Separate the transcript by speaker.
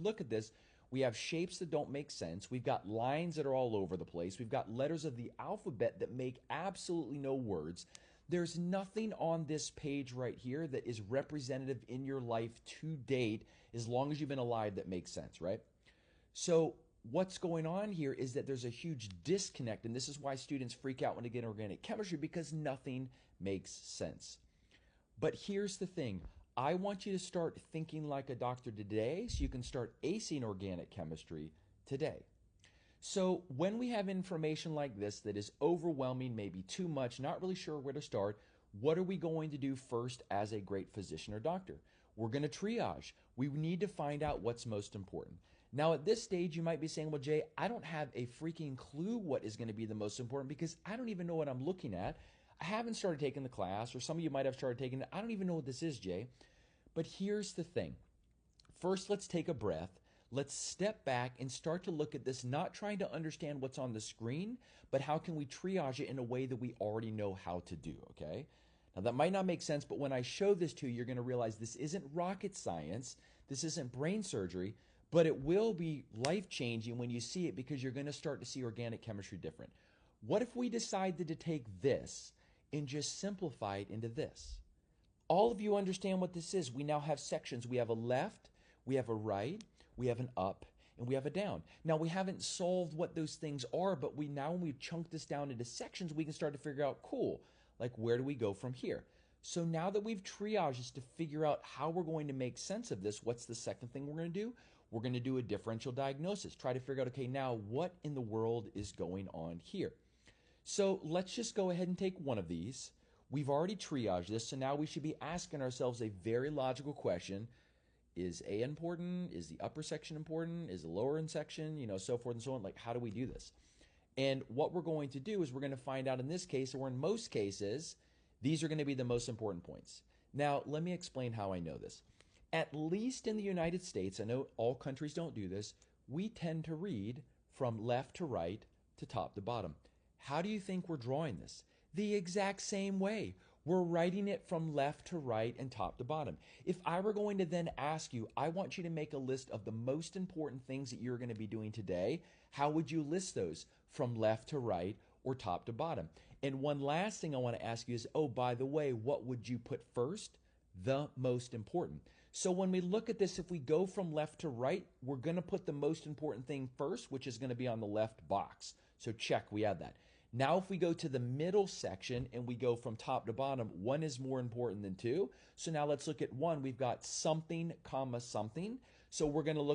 Speaker 1: look at this, we have shapes that don't make sense. We've got lines that are all over the place. We've got letters of the alphabet that make absolutely no words. There's nothing on this page right here that is representative in your life to date, as long as you've been alive, that makes sense, right? So what's going on here is that there's a huge disconnect, and this is why students freak out when they get organic chemistry, because nothing makes sense. But here's the thing. I want you to start thinking like a doctor today so you can start acing organic chemistry today. So when we have information like this that is overwhelming, maybe too much, not really sure where to start, what are we going to do first as a great physician or doctor? We're going to triage. We need to find out what's most important. Now at this stage, you might be saying, well, Jay, I don't have a freaking clue what is going to be the most important because I don't even know what I'm looking at. I haven't started taking the class, or some of you might have started taking it. I don't even know what this is, Jay. But here's the thing. First, let's take a breath. Let's step back and start to look at this, not trying to understand what's on the screen, but how can we triage it in a way that we already know how to do, okay? Now that might not make sense, but when I show this to you, you're gonna realize this isn't rocket science, this isn't brain surgery, but it will be life-changing when you see it because you're gonna start to see organic chemistry different. What if we decided to take this and just simplify it into this? All of you understand what this is. We now have sections. We have a left, we have a right, we have an up, and we have a down. Now we haven't solved what those things are, but when we've chunked this down into sections, we can start to figure out, cool, like where do we go from here? So now that we've triaged this to figure out how we're going to make sense of this, what's the second thing we're going to do? We're going to do a differential diagnosis. Try to figure out, okay, now what in the world is going on here? So let's just go ahead and take one of these. We've already triaged this, so now we should be asking ourselves a very logical question. Is A important? Is the upper section important? Is the lower section? You know, so forth and so on. Like, how do we do this? And what we're going to do is we're going to find out in this case, or in most cases, these are going to be the most important points. Now, let me explain how I know this. At least in the United States, I know all countries don't do this, we tend to read from left to right to top to bottom. How do you think we're drawing this? The exact same way. We're writing it from left to right and top to bottom. If I were going to then ask you, I want you to make a list of the most important things that you're going to be doing today, how would you list those? From left to right or top to bottom? And one last thing I want to ask you is, oh, by the way, what would you put first? The most important. So when we look at this, if we go from left to right, we're going to put the most important thing first, which is going to be on the left box. So check, we add that. Now, if we go to the middle section and we go from top to bottom, one is more important than two. So now let's look at one. We've got something, comma, something. So we're going to look